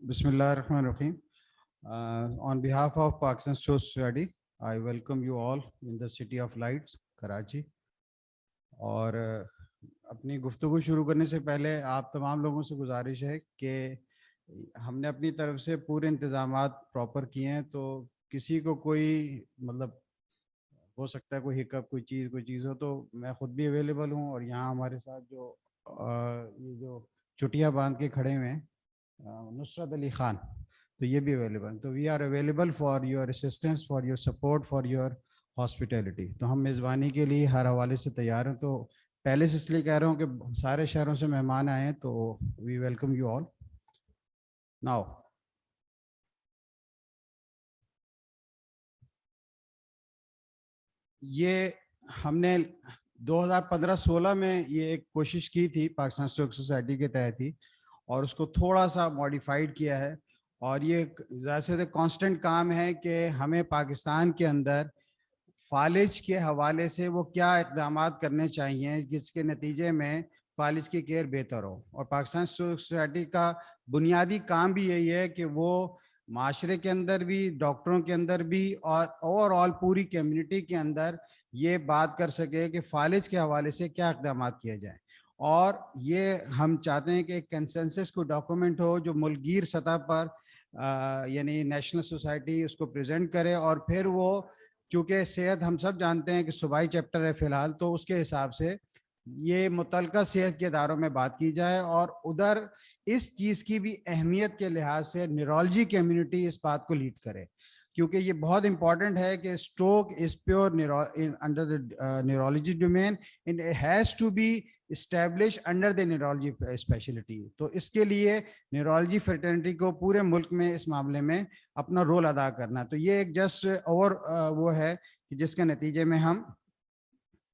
Bismillah ar-Rahman ar-Rahim. On behalf of Pakistan Stroke Society, I welcome you all in the City of Lights, Karachi. اور اپنی گفتگو شروع کرنے سے پہلے آپ تمام لوگوں سے گزارش ہے کہ ہم نے اپنی طرف سے پورے انتظامات پراپر کیے ہیں، تو کسی کو کوئی مطلب ہو سکتا ہے کوئی ہکپ کوئی چیز ہو، تو میں خود بھی اویلیبل ہوں، اور یہاں ہمارے ساتھ جو یہ جو چٹیاں باندھ کے کھڑے ہوئے ہیں نصرت علی خان، تو یہ بھی اویلیبل، تو we are available for your assistance, for your support, for your hospitality. تو ہم میزبانی کے لیے ہر حوالے سے تیار ہیں. تو پہلے سے اس لیے کہہ رہا ہوں کہ سارے شہروں سے مہمان آئے ہیں، تو we welcome you all. Now یہ ہم نے 2015-16 میں یہ ایک کوشش کی تھی پاکستان اسٹروک سوسائٹی کے تحت ہی، اور اس کو تھوڑا سا ماڈیفائڈ کیا ہے. اور یہ ظاہر سے کانسٹنٹ کام ہے کہ ہمیں پاکستان کے اندر فالج کے حوالے سے وہ کیا اقدامات کرنے چاہیے جس کے نتیجے میں فالج کی کیئر بہتر ہو. اور پاکستان سوسائٹی کا بنیادی کام بھی یہی ہے کہ وہ معاشرے کے اندر بھی، ڈاکٹروں کے اندر بھی، اور اوور آل پوری کمیونٹی کے اندر یہ بات کر سکے کہ فالج کے حوالے سے کیا اقدامات کیے جائیں. اور یہ ہم چاہتے ہیں کہ ایک کنسنسس کو ڈاکومنٹ ہو جو ملک گیر سطح پر یعنی نیشنل سوسائٹی اس کو پریزنٹ کرے، اور پھر وہ چونکہ صحت ہم سب جانتے ہیں کہ صوبائی چیپٹر ہے فی الحال، تو اس کے حساب سے یہ متعلقہ صحت کے اداروں میں بات کی جائے. اور ادھر اس چیز کی بھی اہمیت کے لحاظ سے نیورولوجی کمیونٹی اس بات کو لیڈ کرے، کیونکہ یہ بہت امپورٹنٹ ہے کہ stroke is pure under the neurology domain, and it has to be establish under the neurology speciality. تو اس کے لیے نیورولوجی فرٹرنٹی کو پورے ملک میں اس معاملے میں اپنا رول ادا کرنا. تو یہ ایک جسٹ اور وہ ہے کہ جس کے نتیجے میں ہم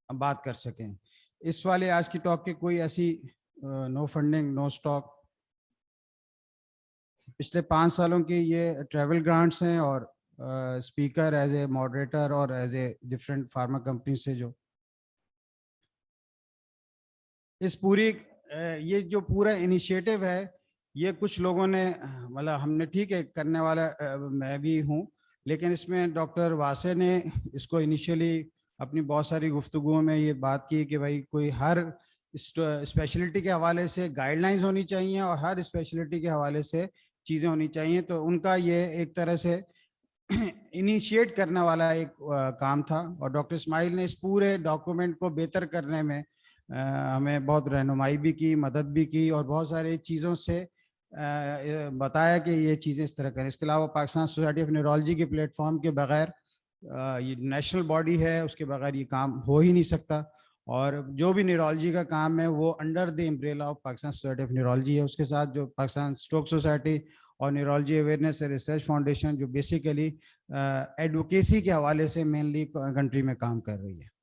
بات کر سکیں. اس والے آج کی ٹاک کے کوئی ایسی نو فنڈنگ نو اسٹاک، پچھلے 5 سالوں کی یہ ٹریول گرانٹس ہیں، اور اسپیکر ایز اے ماڈریٹر اور as a different pharma company سے جو اس پوری یہ جو پورا انیشیٹو ہے، یہ کچھ لوگوں نے مطلب ہم نے ٹھیک ہے کرنے والا میں بھی ہوں، لیکن اس میں ڈاکٹر واسع نے اس کو انیشیلی اپنی بہت ساری گفتگوؤں میں یہ بات کی کہ بھائی کوئی ہر اسپیشلٹی کے حوالے سے گائیڈ لائنز ہونی چاہیے، اور ہر اسپیشلٹی کے حوالے سے چیزیں ہونی چاہیے. تو ان کا یہ ایک طرح سے انیشیٹ کرنے والا ایک کام تھا، اور ڈاکٹر اسماعیل نے اس پورے ڈاکومنٹ کو بہتر کرنے میں ہمیں بہت رہنمائی بھی کی، مدد بھی کی، اور بہت سارے چیزوں سے بتایا کہ یہ چیزیں اس طرح کریں. اس کے علاوہ پاکستان سوسائٹی آف نیورولوجی کے پلیٹ فارم کے بغیر یہ نیشنل باڈی ہے، اس کے بغیر یہ کام ہو ہی نہیں سکتا. اور جو بھی نیورولوجی کا کام ہے وہ under the umbrella of Pakistan society of neurology ہے. اس کے ساتھ جو پاکستان اسٹروک سوسائٹی اور نیورولوجی اویئرنیس ریسرچ فاؤنڈیشن جو بیسیکلی ایڈوکیسی کے حوالے سے مینلی کنٹری میں کام کر رہی ہے.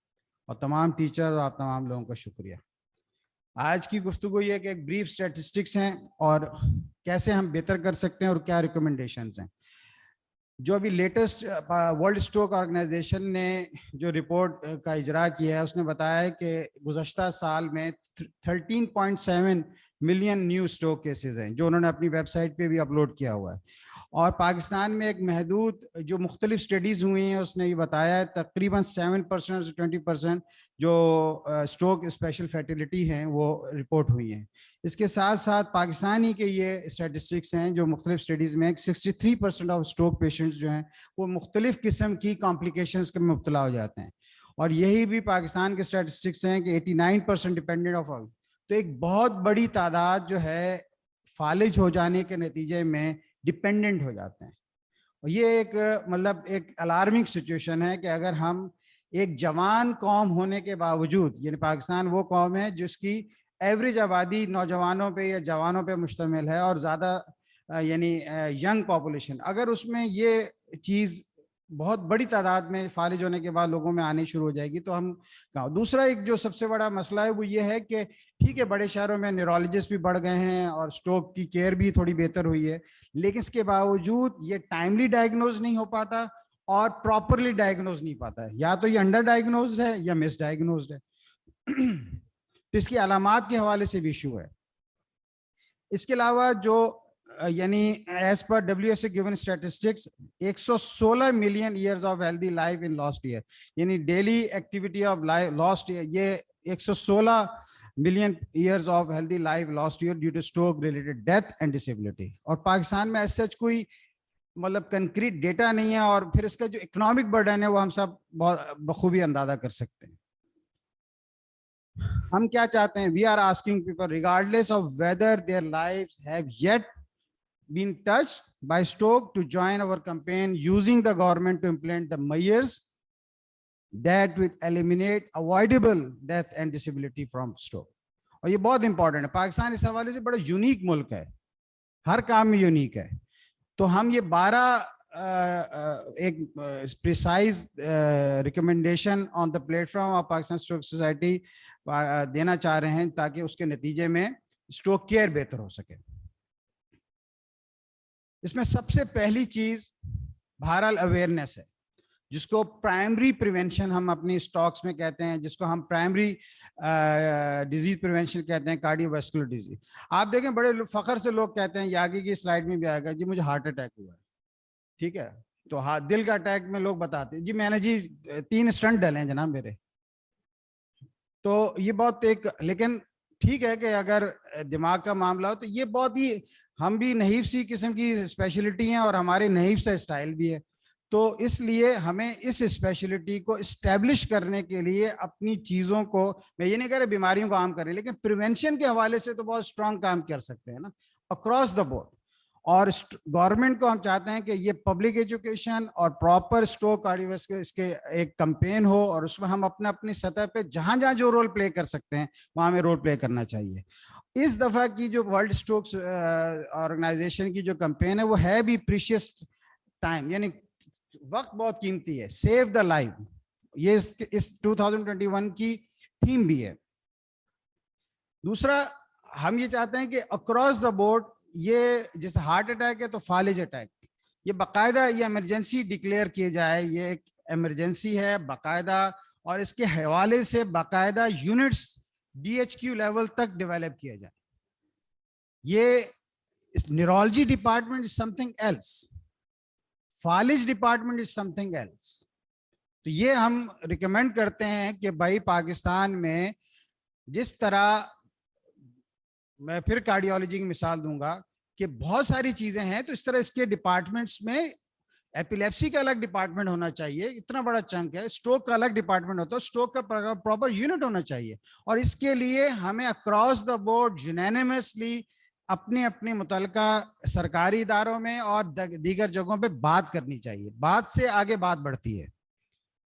اور تمام ٹیچر اور آپ تمام لوگوں کا شکریہ. آج کی گفتگو یہ کہ ایک بریف اسٹیٹسٹکس ہیں اور کیسے ہم بہتر کر سکتے ہیں اور کیا ریکمنڈیشنز ہیں. جو ابھی لیٹسٹ ورلڈ اسٹروک آرگنائزیشن نے جو رپورٹ کا اجرا کیا ہے، اس نے بتایا ہے کہ گزشتہ سال میں 13.7 ملین نیو اسٹروک کیسز ہیں، جو انہوں نے اپنی ویب سائٹ پہ بھی اپلوڈ کیا ہوا ہے. اور پاکستان میں ایک محدود جو مختلف اسٹڈیز ہوئی ہیں، اس نے یہ بتایا ہے تقریباً 7% سے 20% جو اسٹروک اسپیشل فیٹیلٹی ہیں وہ رپورٹ ہوئی ہیں. اس کے ساتھ ساتھ پاکستانی کے یہ اسٹیٹسٹکس ہیں جو مختلف اسٹڈیز میں 63% آف اسٹروک پیشنٹس جو ہیں وہ مختلف قسم کی کمپلیکیشنز کے مبتلا ہو جاتے ہیں. اور یہی بھی پاکستان کے اسٹیٹسٹکس ہیں کہ 89% ڈپینڈنٹ آف آل. تو ایک بہت بڑی تعداد جو ہے فالج ہو جانے کے نتیجے میں ڈپینڈنٹ ہو جاتے ہیں. اور یہ ایک مطلب ایک الارمنگ سچویشن ہے کہ اگر ہم ایک جوان قوم ہونے کے باوجود، یعنی پاکستان وہ قوم ہے جس کی ایوریج آبادی نوجوانوں پہ یا جوانوں پہ مشتمل ہے اور زیادہ یعنی ینگ پاپولیشن، اگر اس میں یہ چیز بہت بڑی تعداد میں فالج ہونے کے بعد لوگوں میں آنی شروع ہو جائے گی تو ہم دوسرا ایک جو سب سے بڑا مسئلہ ہے وہ یہ ہے کہ ٹھیک ہے بڑے شہروں میں نیورولوجسٹ بھی بڑھ گئے ہیں اور اسٹروک کی کیئر بھی تھوڑی بہتر ہوئی ہے، لیکن اس کے باوجود یہ ٹائملی ڈائگنوز نہیں ہو پاتا اور پراپرلی ڈائگنوز نہیں پاتا ہے. یا تو یہ انڈر ڈائگنوزڈ ہے یا مس ڈائگنوزڈ ہے. تو اس کی علامات کے حوالے سے بھی ایشو ہے. اس کے علاوہ جو یعنی ایز پر WSO given statistics 116 million years of healthy life in last year, یعنی daily activity of last year, یہ 116 million years of healthy life last year due to stroke related death and disability. اور پاکستان میں as such کوئی مطلب concrete data نہیں ہے, اور پھر اس کا جو اکنامک برڈن ہے وہ ہم سب بہت بخوبی اندازہ کر سکتے ہیں. ہم کیا چاہتے ہیں؟ We are asking people regardless of whether their لائفs have yet been touched by stroke to join our campaign using the government to implement the measures that will eliminate avoidable death and disability from stroke. اور یہ بہت important ہے. پاکستان اس حوالے سے بڑا unique ملک ہے, ہر کام میں یونیک ہے. تو ہم یہ 12 ایک precise recommendation on the plate form of Pakistan stroke society دینا چاہ رہے ہیں تاکہ اس کے نتیجے میں اسٹروک کیئر بہتر ہو سکے. اس میں سب سے پہلی چیز بہرحال اویئرنیس ہے, جس کو پرائمری پریونشن ہم اپنی اسٹاکس میں کہتے ہیں, جس کو ہم پرائمری ڈیزیز پریونشن کہتے ہیں, کارڈیو ویسکولر ڈیزیز. آپ دیکھیں بڑے فخر سے لوگ کہتے ہیں, یہ آگے کی سلائیڈ میں بھی آئے گا, جی مجھے ہارٹ اٹیک ہوا ہے. ٹھیک ہے, تو دل کا اٹیک میں لوگ بتاتے ہیں جی میں نے 3 اسٹنٹ ڈالے ہیں جناب میرے. تو یہ بہت ایک, لیکن ٹھیک ہے کہ اگر دماغ کا معاملہ ہو تو یہ بہت ہی, ہم بھی نحیف سی قسم کی اسپیشلٹی ہیں اور ہمارے نحیف سا اسٹائل بھی ہے. تو اس لیے ہمیں اس اسپیشلٹی کو اسٹیبلش کرنے کے لیے اپنی چیزوں کو, میں یہ نہیں کہہ رہا بیماریوں کو عام کریں, لیکن پریونشن کے حوالے سے تو بہت اسٹرانگ کام کر سکتے ہیں نا اکراس دا بورڈ. اور گورنمنٹ کو ہم چاہتے ہیں کہ یہ پبلک ایجوکیشن اور پراپر اسٹروک کارڈیوواسکولر اس کے ایک کمپین ہو, اور اس میں ہم اپنی سطح پہ جہاں جہاں جو رول پلے کر سکتے ہیں وہاں ہمیں رول پلے کرنا چاہیے. اس دفعہ کی جو ورلڈ اسٹروک آرگنائزیشن کی جو کمپین ہے وہ ہے بھی پریشیس ٹائم, یعنی وقت بہت قیمتی ہے, سیو دا لائف. یہ اس 2021 کی تھیم بھی ہے. دوسرا ہم یہ چاہتے ہیں کہ اکراس دا بورڈ, یہ جیسے ہارٹ اٹیک ہے تو فالج اٹیک, یہ باقاعدہ یہ ایمرجنسی ڈکلیئر کیے جائے, یہ ایک ایمرجنسی ہے باقاعدہ, اور اس کے حوالے سے باقاعدہ یونٹس DHQ لیول تک ڈیولپ کیا جائے. یہ neurology department is something else, فالج department is something else. تو یہ ہم ریکمینڈ کرتے ہیں کہ بھائی پاکستان میں جس طرح, میں پھر کارڈیولوجی کی مثال دوں گا کہ بہت ساری چیزیں ہیں, تو اس طرح اس کے ڈپارٹمنٹس میں ایپیلیپسی کا الگ ڈپارٹمنٹ ہونا چاہیے, اتنا بڑا چنک ہے. اسٹروک کا الگ ڈپارٹمنٹ ہوتا ہے, اسٹروک کا پراپر یونٹ ہونا چاہیے. اور اس کے لیے ہمیں اکراس دا بورڈ یونینیمسلی اپنے اپنے متعلقہ سرکاری اداروں میں اور دیگر جگہوں پہ بات کرنی چاہیے. بات سے آگے بات بڑھتی ہے.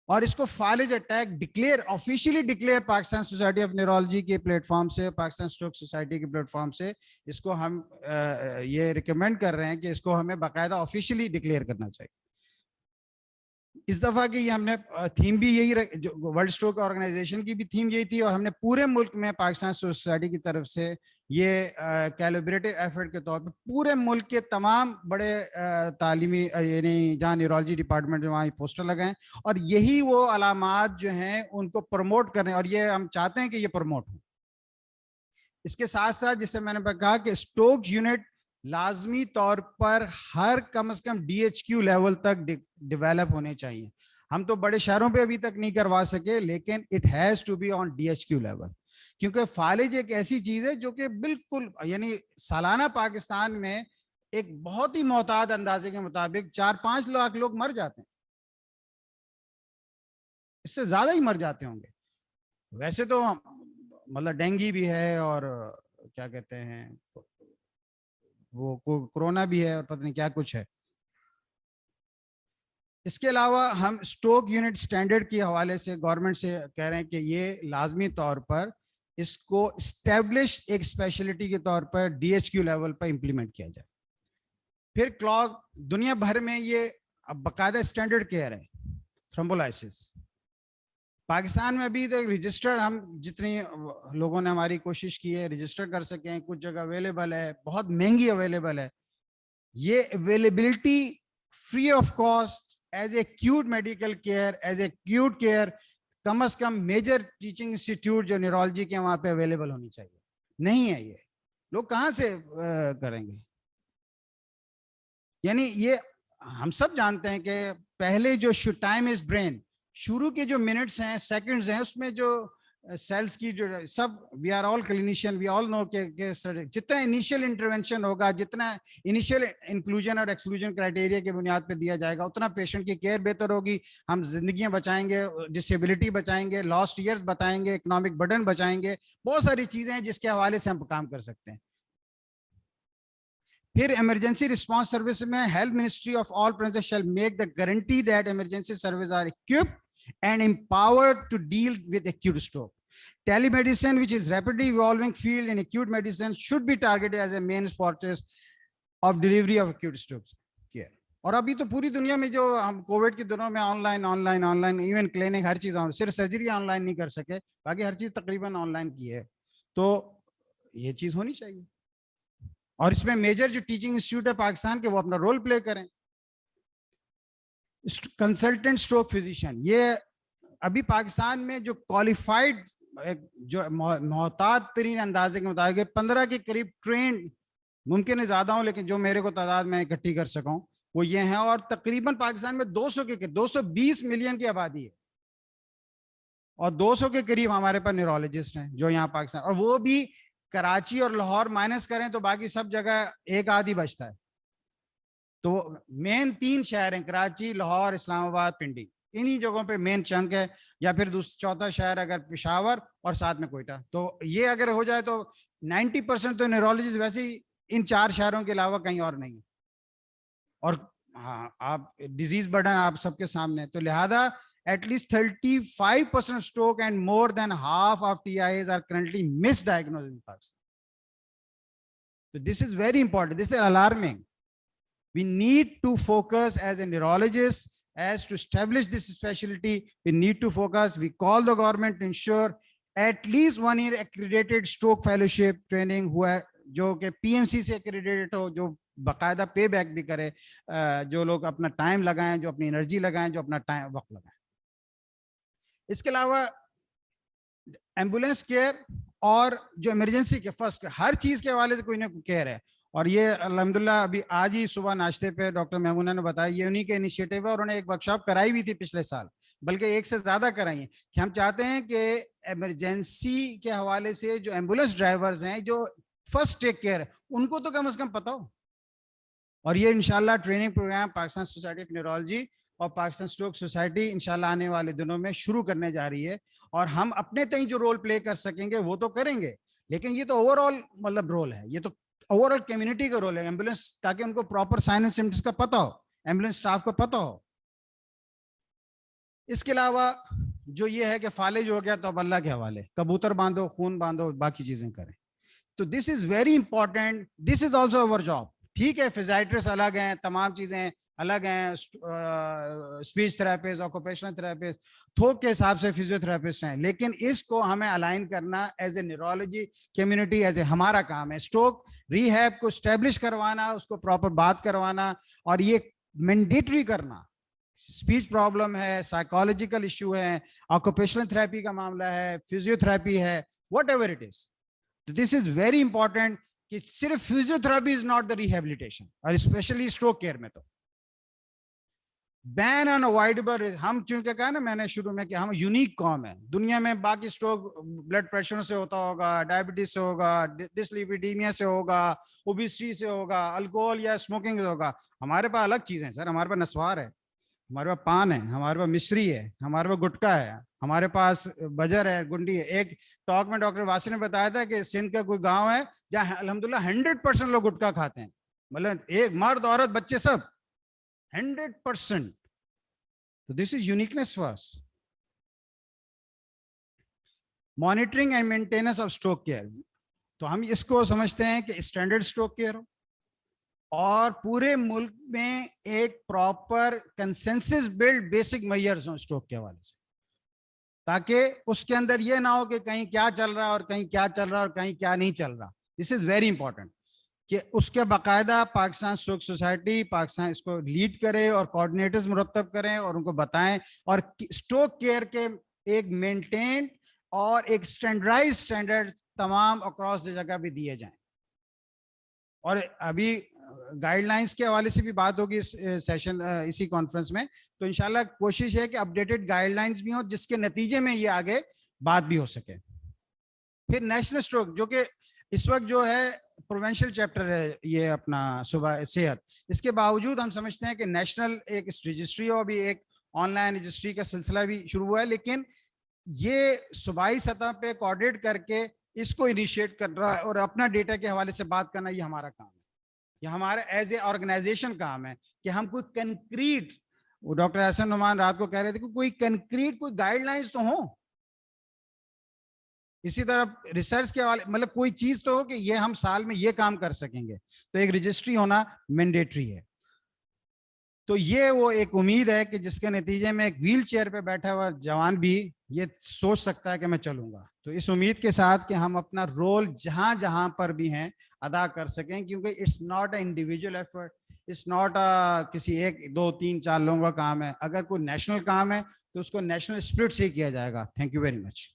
اور اس کو فالج attack declare, officially declare Pakistan society of neurology کے پلیٹ فارم سے, پاکستان اسٹروک سوسائٹی کے پلیٹ فارم سے اس کو ہم یہ ریکمینڈ کر رہے ہیں کہ اس کو ہمیں باقاعدہ آفیشیلی ڈکلیئر کرنا چاہیے. اس دفعہ کی ہم نے تھیم بھی یہی, ورلڈ اسٹروک آرگنائزیشن کی بھی تھیم یہی تھی, اور ہم نے پورے ملک میں پاکستان سوسائٹی کی طرف سے یہ کیلیبریٹو ایفرٹ کے طور پہ پورے ملک کے تمام بڑے تعلیمی, یعنی جہاں نیورولوجی ڈپارٹمنٹ وہاں پوسٹر لگائیں, اور یہی وہ علامات جو ہیں ان کو پروموٹ کریں, اور یہ ہم چاہتے ہیں کہ یہ پروموٹ ہوں. اس کے ساتھ ساتھ جسے میں نے کہا کہ اسٹروک یونٹ لازمی طور پر ہر کم از کم DHQ لیول تک ڈیولپ ہونے چاہیے. ہم تو بڑے شہروں پہ ابھی تک نہیں کروا سکے, لیکن it has to be on DHQ level, کیونکہ فالج ایک ایسی چیز ہے جو کہ بالکل, یعنی سالانہ پاکستان میں ایک بہت ہی محتاط اندازے کے مطابق 4-5 لاکھ لوگ مر جاتے ہیں, اس سے زیادہ ہی مر جاتے ہوں گے. ویسے تو مطلب ڈینگی بھی ہے, اور کیا کہتے ہیں وہ کورونا بھی ہے, اور پتہ نہیں کیا کچھ ہے. اس کے علاوہ ہم اسٹروک یونٹ سٹینڈرڈ کے حوالے سے گورنمنٹ سے کہہ رہے ہیں کہ یہ لازمی طور پر اس کو اسٹیبلش ایک اسپیشلٹی کے طور پر DHQ لیول پر امپلیمنٹ کیا جائے. پھر کلاگ, دنیا بھر میں یہ اب باقاعدہ اسٹینڈرڈ کیئر ہے تھرومبولائسس. پاکستان میں ابھی تک رجسٹر, ہم جتنی لوگوں نے ہماری کوشش کی ہے رجسٹر کر سکیں, کچھ جگہ اویلیبل ہے, بہت مہنگی اویلیبل ہے. یہ availability free of cost as acute medical care, as acute care, کم از کم میجر ٹیچنگ انسٹیٹیوٹ جو نیورولوجی کے وہاں پہ اویلیبل ہونی چاہیے. نہیں ہے, یہ لوگ کہاں سے کریں گے؟ یعنی یہ ہم سب جانتے ہیں کہ پہلے جو ٹائم از برین، شروع کے جو منٹس ہیں سیکنڈز ہیں اس میں جو سیلز کی جو سب وی آر آل کلینیشین وی آل نو کہ جتنا انیشیل انٹرونشن ہوگا، جتنا انیشیل انکلوژن اور ایکسکلوژن کرائٹیریا کی بنیاد پہ دیا جائے گا، اتنا پیشنٹ کی کیئر بہتر ہوگی، ہم زندگیاں بچائیں گے، ڈسیبلٹی بچائیں گے، لاسٹ ایئرز بتائیں گے، اکنامک برڈن بچائیں گے، بہت ساری چیزیں ہیں جس کے حوالے سے ہم کام کر سکتے ہیں. پھر ایمرجنسی رسپانس سروس میں health ministry of all provinces shall make the guarantee that emergency service are equipped and empowered to deal with acute stroke. Telemedicine, which is rapidly evolving field in acute medicine, should be targeted as a main fortress of delivery of acute stroke care. اور ابھی تو پوری دنیا میں جو ہم Covid کے دنوں میں آن لائن ایون کلینک ہر چیز صرف سرجری آن لائن نہیں کر سکے، باقی ہر چیز تقریباً آن لائن کی ہے، تو یہ چیز ہونی چاہیے. اور اس میں میجر جو ٹیچنگ انسٹیٹیوٹ ہے پاکستان کے وہ اپنا رول پلے کریں. کنسلٹنٹ اسٹروک فزیشین، یہ ابھی پاکستان میں جو کوالیفائڈ جو محتاط ترین اندازے کے مطابق 15 کے قریب ٹرینڈ، ممکن ہے زیادہ ہوں لیکن جو میرے کو تعداد میں اکٹھی کر سکوں وہ یہ ہیں، اور تقریباً پاکستان میں 220 ملین کی آبادی ہے اور 200 کے قریب ہمارے پاس نیورولوجسٹ ہیں جو یہاں پاکستان، اور وہ بھی کراچی اور لاہور مائنس کریں تو باقی سب جگہ ایک آدھی بچتا ہے. تو مین 3 شہر ہیں، کراچی، لاہور، اسلام آباد، پنڈی، انہی جگہوں پہ مین چنک ہے، یا پھر چوتھا شہر اگر پشاور اور ساتھ میں کوئٹہ. تو یہ اگر ہو جائے تو 90% تو نیورولوجسٹ ویسے ہی ان 4 شہروں کے علاوہ کہیں اور نہیں ہے. اور ہاں آپ ڈیزیز برڈن آپ سب کے سامنے، تو لہذا at least 35% of stroke and more than half of TIAs are currently misdiagnosed in Pakistan. So this is very important. This is alarming. We need to focus as a neurologist as to establish this specialty. We need to focus. We call the government to ensure at least 1 year accredited stroke fellowship training ہوا جو کہ PMC سے accredited ہو، جو باقاعدہ pay back بھی کرے، جو لوگ اپنا ٹائم لگائیں، جو اپنی انرجی لگائیں، جو اپنا ٹائم وقت لگائیں. اس کے علاوہ ایمبولینس کیئر اور جو ایمرجنسی کے فرسٹ ہر چیز کے حوالے سے کوئی نہ کوئی کیئر ہے. اور یہ الحمدللہ ابھی آج ہی صبح ناشتے پہ ڈاکٹر میمونہ نے بتایا، یہ انہی کے انیشیٹو ہے، اور انہوں نے ایک ورکشاپ کرائی ہوئی تھی پچھلے سال، بلکہ ایک سے زیادہ کرائی ہیں، کہ ہم چاہتے ہیں کہ ایمرجنسی کے حوالے سے جو ایمبولینس ڈرائیورز ہیں جو فرسٹ ٹیک کیئر ہے ان کو تو کم از کم پتہ ہو. اور یہ انشاءاللہ training programme Pakistan society of neurology اور پاکستان اسٹروک سوسائٹی انشاءاللہ آنے والے دنوں میں شروع کرنے جا رہی ہے. اور ہم اپنے تئیں جو رول پلے کر سکیں گے وہ تو کریں گے، لیکن یہ تو اوور آل مطلب رول ہے، یہ تو اوور آل کمیونٹی کا رول ہے ایمبولینس، تاکہ ان کو پراپر سائن اینڈ سمپٹمز کا پتہ ہو، ایمبولینس سٹاف کو پتہ ہو. اس کے علاوہ جو یہ ہے کہ فالج ہو گیا تو اب اللہ کے حوالے، کبوتر باندھو، خون باندھو، باقی چیزیں کریں. تو this is very important, this is also our job. ٹھیک ہے فزیاٹرسٹ الگ ہیں، تمام چیزیں الگ ہیں، اسپیچ تھراپسٹ، آکوپیشنل تھراپسٹ، تھوک کے حساب سے فزیو تھراپسٹ ہیں، لیکن اس کو ہمیں الائن کرنا as a neurology community, as a ہمارا کام ہے. اسٹروک ری ہیب کو اسٹیبلش کروانا، اس کو پراپر بات کروانا، اور یہ مینڈیٹری کرنا. اسپیچ پرابلم ہے، سائیکالوجیکل ایشو ہے، آکوپیشنل تھراپی کا معاملہ ہے، فزیو تھراپی ہے، what ever it is. This is very important کہ صرف physio therapy is not the rehabilitation, اور اسپیشلی اسٹروک کیئر میں تو بین ان اوائڈبل. ہم چونکہ کہا نا میں نے شروع میں کہ ہم یونیک قوم ہے دنیا میں، باقی اسٹروک بلڈ پریشر سے ہوتا ہوگا، ڈائبٹیز سے ہوگا، ڈسلیپیڈیمیا سے ہوگا، اوبیسٹی سے ہوگا، الکوہول یا اسموکنگ سے ہوگا. ہمارے پاس الگ چیزیں سر، ہمارے پاس نسوار ہے، ہمارے پاس پان ہے، ہمارے پاس مشری ہے، ہمارے پاس گٹکا ہے، ہمارے پاس بجر ہے، گنڈی ہے. ایک ٹاک میں ڈاکٹر واسی نے بتایا تھا کہ سندھ کا کوئی گاؤں ہے جہاں الحمدللہ 100% لوگ گٹکا کھاتے ہیں، مطلب ایک مرد عورت بچے سب 100%. So this is uniqueness for us. Monitoring and maintenance of stroke care. تو ہم اس کو سمجھتے ہیں کہ اسٹینڈرڈ اسٹروک کیئر ہو اور پورے ملک میں ایک proper consensus build basic measures ہوں اسٹروک کے حوالے سے، تاکہ اس کے اندر یہ نہ ہو کہ کہیں کیا چل رہا ہے اور کہیں کیا چل رہا ہے اور کہیں کیا نہیں چل رہا. دس از ویری امپورٹنٹ کہ اس کے باقاعدہ پاکستان اسٹروک سوسائٹی پاکستان اس کو لیڈ کرے اور کوآرڈینیٹرز مرتب کریں اور ان کو بتائیں، اور اسٹروک کیئر کے ایک مینٹین اور ایک اسٹینڈرڈ تمام اکراس دی جگہ بھی دیے جائیں. اور ابھی گائیڈ لائنس کے حوالے سے بھی بات ہوگی اس سیشن اسی کانفرنس میں. تو انشاءاللہ کوشش ہے کہ اپڈیٹڈ گائیڈ لائنس بھی ہوں جس کے نتیجے میں یہ آگے بات بھی ہو سکے. پھر نیشنل اسٹروک جو کہ اس وقت جو ہے پروونشل چیپٹر ہے یہ اپنا صوبہ صحت, اس کے باوجود ہم سمجھتے ہیں کہ نیشنل ایک رجسٹری ہو, ابھی ایک آن لائن رجسٹری کا سلسلہ بھی شروع ہوا ہے, لیکن یہ صوبائی سطح پہ کوآرڈینیٹ کر کے اس کو انیشیٹ کر رہا ہے اور اپنا ڈیٹا کے حوالے سے بات کرنا یہ ہمارا کام ہے, یہ ہمارا ایز اے آرگنائزیشن کام ہے کہ ہم کوئی کنکریٹ, وہ ڈاکٹر احسن نعمان رات کو کہہ رہے تھے کہ کوئی کنکریٹ کوئی گائیڈ لائنز تو ہوں. اسی طرح ریسرچ کے حوالے مطلب کوئی چیز تو ہو کہ یہ ہم سال میں یہ کام کر سکیں گے, تو ایک رجسٹری ہونا مینڈیٹری ہے. تو یہ وہ ایک امید ہے کہ جس کے نتیجے میں ایک ویل چیئر پہ بیٹھا ہوا جوان بھی یہ سوچ سکتا ہے کہ میں چلوں گا. تو اس امید کے ساتھ کہ ہم اپنا رول جہاں جہاں پر بھی ہیں ادا کر سکیں, کیونکہ it's not a individual effort, it's not کسی ایک دو تین چار لوگوں کا کام ہے. اگر کوئی نیشنل کام ہے تو اس کو نیشنل اسپرٹ سے کیا جائے گا. Thank you very much.